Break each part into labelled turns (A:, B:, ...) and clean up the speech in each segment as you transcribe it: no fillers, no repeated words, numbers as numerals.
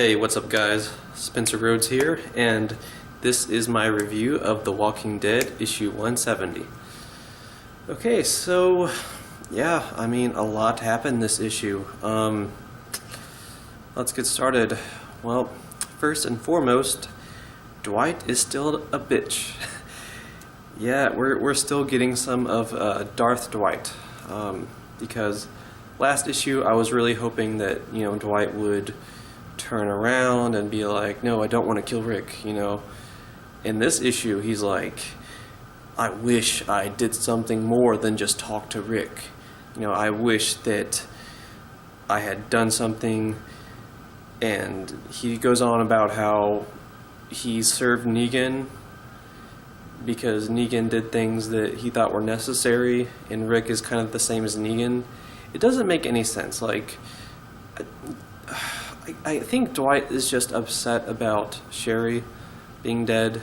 A: Hey, what's up guys? Spencer Rhodes here, and this is my review of The Walking Dead issue 170. Okay, so yeah, I mean, a lot happened this issue. Let's get started. Well, first and foremost, Dwight is still a bitch. Yeah, we're still getting some of Darth Dwight, because last issue I was really hoping that, you know, Dwight would turn around and be like, no, I don't want to kill Rick, you know. In this issue, he's like, I wish I did something more than just talk to Rick. You know, I wish that I had done something. And he goes on about how he served Negan because Negan did things that he thought were necessary, and Rick is kind of the same as Negan. It doesn't make any sense. Like, I think Dwight is just upset about Sherry being dead,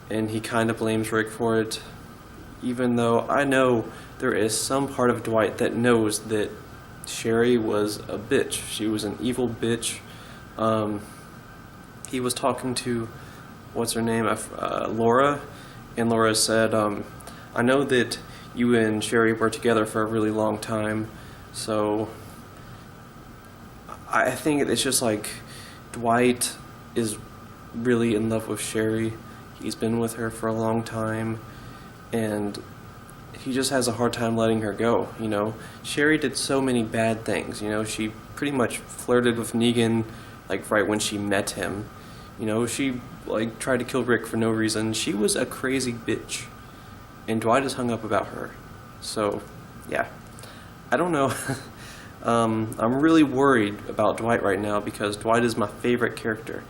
A: and he kind of blames Rick for it, even though I know there is some part of Dwight that knows that Sherry was a bitch. She was an evil bitch. He was talking to, what's her name, Laura, and Laura said, I know that you and Sherry were together for a really long time, so I think it's just like Dwight is really in love with Sherry. He's been with her for a long time, and he just has a hard time letting her go, you know. Sherry did so many bad things, you know. She pretty much flirted with Negan, like, right when she met him. You know, she, like, tried to kill Rick for no reason. She was a crazy bitch, and Dwight is hung up about her. So, yeah. I don't know. I'm really worried about Dwight right now because Dwight is my favorite character.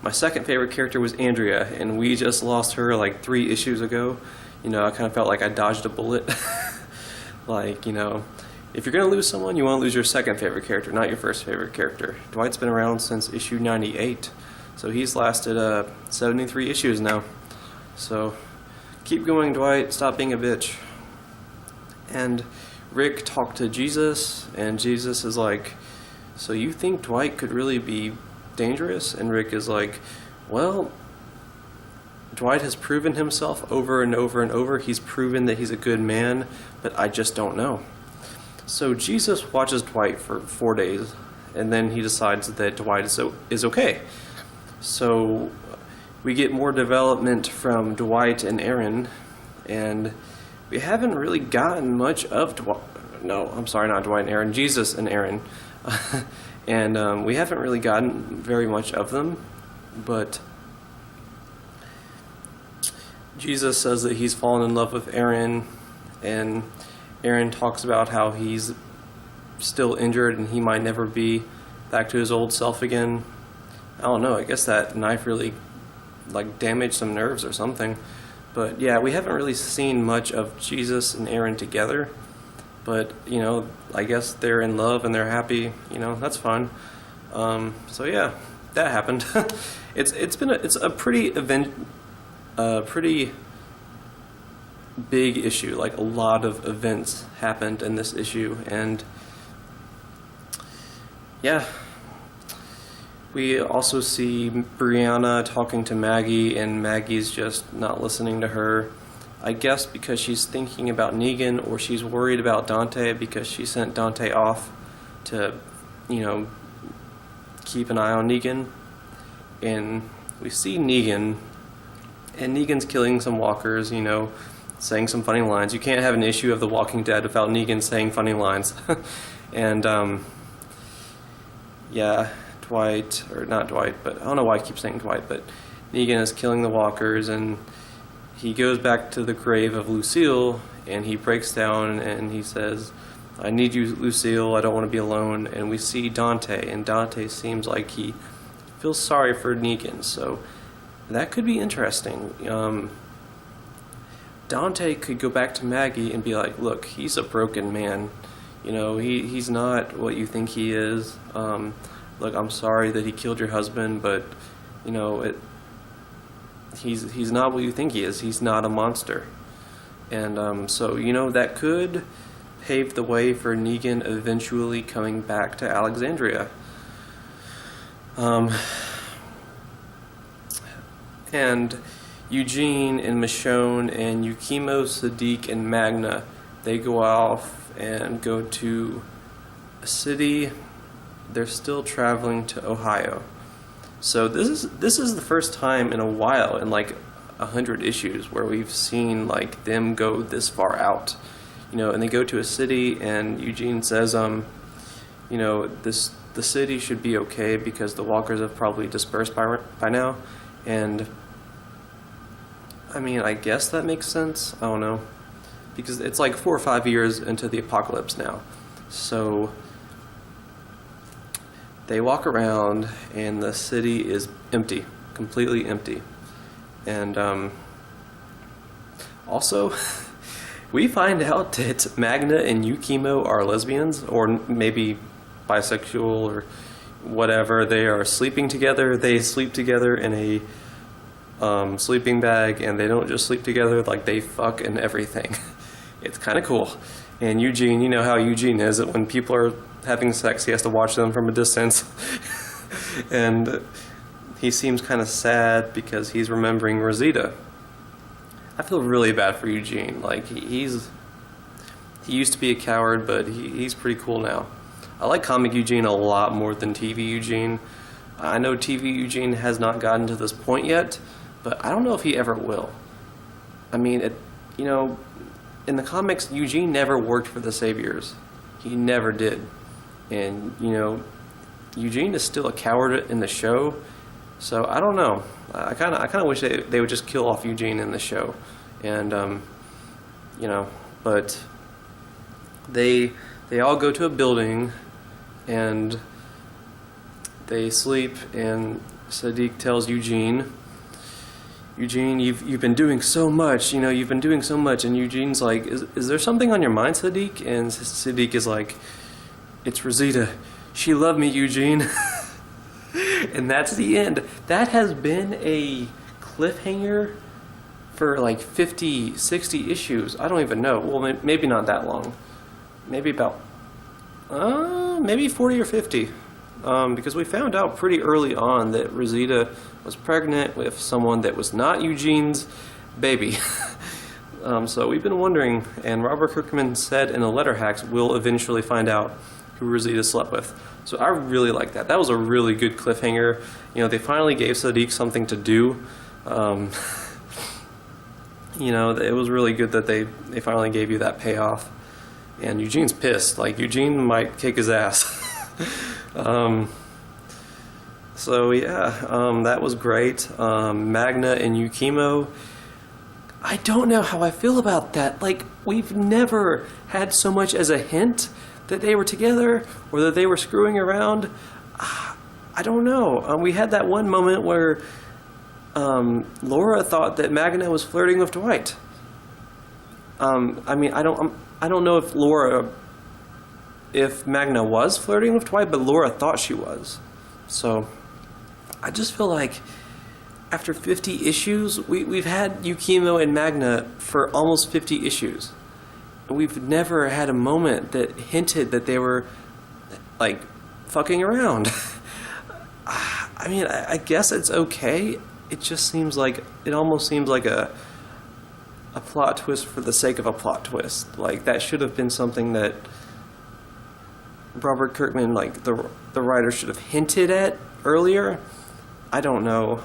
A: My second favorite character was Andrea, and we just lost her like 3 issues ago. You know, I kind of felt like I dodged a bullet. Like, you know, if you're going to lose someone, you want to lose your second favorite character, not your first favorite character. Dwight's been around since issue 98, so he's lasted 73 issues now. So keep going, Dwight. Stop being a bitch. And Rick talked to Jesus, and Jesus is like, so you think Dwight could really be dangerous? And Rick is like, well, Dwight has proven himself over and over and over. He's proven that he's a good man, but I just don't know. So Jesus watches Dwight for 4 days, and then he decides that Dwight is okay. So we get more development from Dwight and Aaron, and we haven't really gotten much of Jesus and Aaron. And we haven't really gotten very much of them, but Jesus says that he's fallen in love with Aaron, and Aaron talks about how he's still injured and he might never be back to his old self again. I don't know, I guess that knife really, like, damaged some nerves or something. But yeah, we haven't really seen much of Jesus and Aaron together. But, you know, I guess they're in love and they're happy, you know, that's fine. So yeah, that happened. It's a pretty big issue. Like, a lot of events happened in this issue, and yeah. We also see Brianna talking to Maggie, and Maggie's just not listening to her. I guess because she's thinking about Negan, or she's worried about Dante because she sent Dante off to, you know, keep an eye on Negan. And we see Negan, and Negan's killing some walkers, you know, saying some funny lines. You can't have an issue of The Walking Dead without Negan saying funny lines. And, yeah. Dwight, or not Dwight, but I don't know why I keep saying Dwight, but Negan is killing the walkers, and he goes back to the grave of Lucille, and he breaks down and he says, I need you, Lucille, I don't want to be alone. And we see Dante, and Dante seems like he feels sorry for Negan, so that could be interesting. Dante could go back to Maggie and be like, look, he's a broken man, you know, he's not what you think he is. Look, I'm sorry that he killed your husband, but, you know, he's not what you think he is. He's not a monster. And so, you know, that could pave the way for Negan eventually coming back to Alexandria. Um, and Eugene and Michonne and Yukimo, Sadiq, and Magna, they go off and go to a city. They're still traveling to Ohio. So this is the first time in a while, in like 100 issues, where we've seen like them go this far out. You know, and they go to a city, and Eugene says, you know, the city should be okay because the walkers have probably dispersed by now. And I mean, I guess that makes sense. I don't know, because it's like 4 or 5 years into the apocalypse now. So they walk around, and the city is empty, completely empty. And also, we find out that Magna and Yukimo are lesbians, or maybe bisexual, or whatever. They are sleeping together. They sleep together in a sleeping bag, and they don't just sleep together, like they fuck and everything. It's kind of cool. And Eugene, you know how Eugene is, that when people are having sex, he has to watch them from a distance. And he seems kind of sad because he's remembering Rosita. I feel really bad for Eugene. Like, he used to be a coward, but he's pretty cool now. I like comic Eugene a lot more than TV Eugene. I know TV Eugene has not gotten to this point yet, but I don't know if he ever will. I mean, you know, in the comics, Eugene never worked for the Saviors. He never did. And, you know, Eugene is still a coward in the show, so I don't know. I kind of wish they would just kill off Eugene in the show. And, you know, but they all go to a building, and they sleep, and Sadiq tells Eugene, you've been doing so much, you know, you've been doing so much. And Eugene's like, is there something on your mind, Sadiq? And Sadiq is like, it's Rosita. She loved me, Eugene. And that's the end. That has been a cliffhanger for like 50, 60 issues. I don't even know. Well, maybe not that long. Maybe about, maybe 40 or 50. Because we found out pretty early on that Rosita was pregnant with someone that was not Eugene's baby. So we've been wondering, and Robert Kirkman said in the Letter Hacks, we'll eventually find out who Rosita slept with. So I really like that. That was a really good cliffhanger. You know, they finally gave Sadiq something to do. You know, it was really good that they finally gave you that payoff. And Eugene's pissed. Like, Eugene might kick his ass. So yeah, that was great. Magna and Yukimo, I don't know how I feel about that. Like, we've never had so much as a hint that they were together or that they were screwing around. I don't know. We had that one moment where Laura thought that Magna was flirting with Dwight. I mean, I don't know if Magna was flirting with Dwight, but Laura thought she was. So I just feel like after 50 issues, we've had Yukimo and Magna for almost 50 issues. We've never had a moment that hinted that they were, like, fucking around. I mean, I guess it's okay. It just seems like, it almost seems like a plot twist for the sake of a plot twist. Like, that should have been something that Robert Kirkman, like, the writer should have hinted at earlier. I don't know.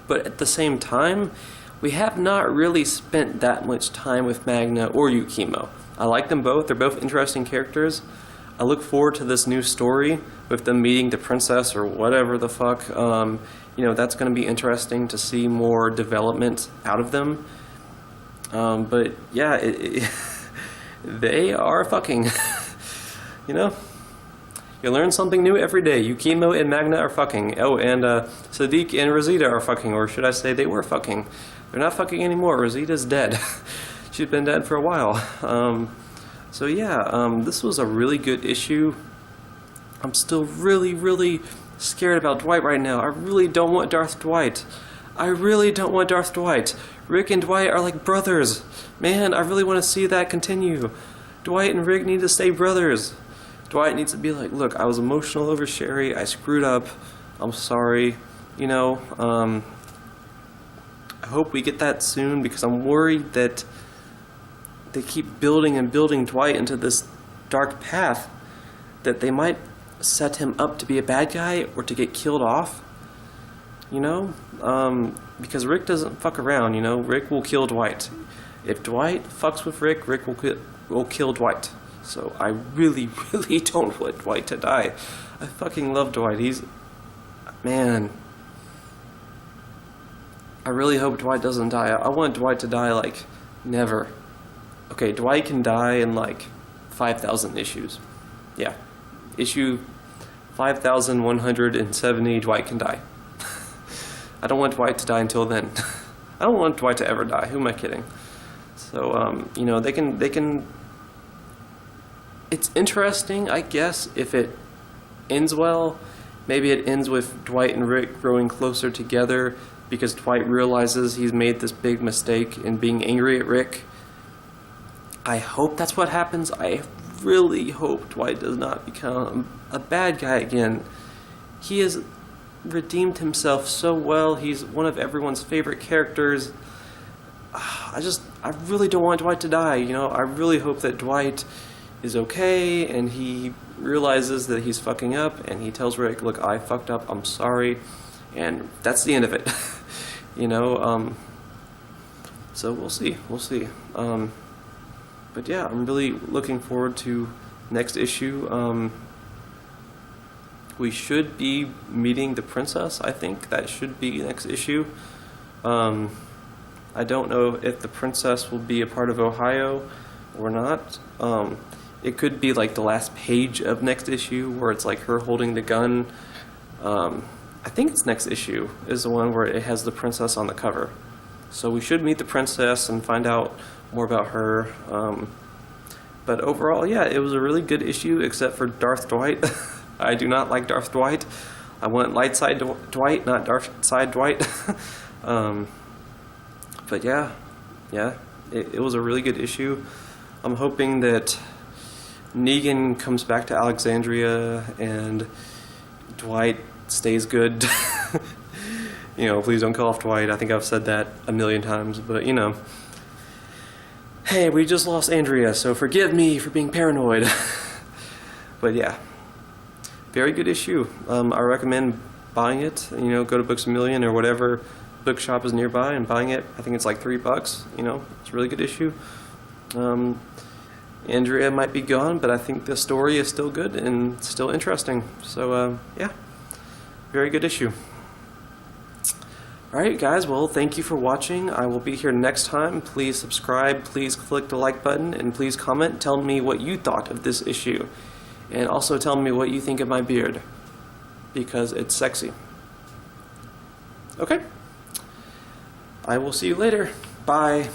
A: But at the same time, we have not really spent that much time with Magna or Yukimo. I like them both. They're both interesting characters. I look forward to this new story with them meeting the princess or whatever the fuck. You know, that's going to be interesting to see more development out of them. But yeah, they are fucking. You know? You learn something new every day. Yukimo and Magna are fucking. Oh, and Sadiq and Rosita are fucking, or should I say they were fucking. They're not fucking anymore. Rosita's dead. She's been dead for a while. So yeah, this was a really good issue. I'm still really, really scared about Dwight right now. I really don't want Darth Dwight. I really don't want Darth Dwight. Rick and Dwight are like brothers. Man, I really want to see that continue. Dwight and Rick need to stay brothers. Dwight needs to be like, look, I was emotional over Sherry. I screwed up. I'm sorry. You know, I hope we get that soon because I'm worried that they keep building and building Dwight into this dark path that they might set him up to be a bad guy or to get killed off. You know, because Rick doesn't fuck around. You know, Rick will kill Dwight. If Dwight fucks with Rick, Rick will kill Dwight. So I really, really don't want Dwight to die. I fucking love Dwight. Man. I really hope Dwight doesn't die. I want Dwight to die like never. Okay, Dwight can die in like 5,000 issues. Yeah. Issue 5,170, Dwight can die. I don't want Dwight to die until then. I don't want Dwight to ever die. Who am I kidding? So, you know, they can... It's interesting, I guess, if it ends well. Maybe it ends with Dwight and Rick growing closer together because Dwight realizes he's made this big mistake in being angry at Rick. I hope that's what happens. I really hope Dwight does not become a bad guy again. He has redeemed himself so well. He's one of everyone's favorite characters. I really don't want Dwight to die, you know. I really hope that Dwight is okay and he realizes that he's fucking up and he tells Rick, look, I fucked up, I'm sorry, and that's the end of it. You know, so we'll see. But yeah, I'm really looking forward to next issue. We should be meeting the princess. I think that should be next issue. I don't know if the princess will be a part of Ohio or not. It could be like the last page of next issue where it's like her holding the gun. I think it's next issue is the one where it has the princess on the cover. So we should meet the princess and find out more about her. But overall, yeah, it was a really good issue except for Darth Dwight. I do not like Darth Dwight. I want light side Dwight, not dark side Dwight. But yeah, it was a really good issue. I'm hoping that Negan comes back to Alexandria and Dwight stays good. You know, please don't call off Dwight. I think I've said that a million times, but you know. Hey, we just lost Andrea, so forgive me for being paranoid. But yeah, very good issue. I recommend buying it. You know, go to Books A Million or whatever bookshop is nearby and buying it. I think it's like $3. You know, it's a really good issue. Andrea might be gone, but I think the story is still good and still interesting. So yeah, very good issue. Alright guys, well thank you for watching. I will be here next time. Please subscribe, please click the like button, and please comment. Tell me what you thought of this issue. And also tell me what you think of my beard, because it's sexy. Okay? I will see you later. Bye.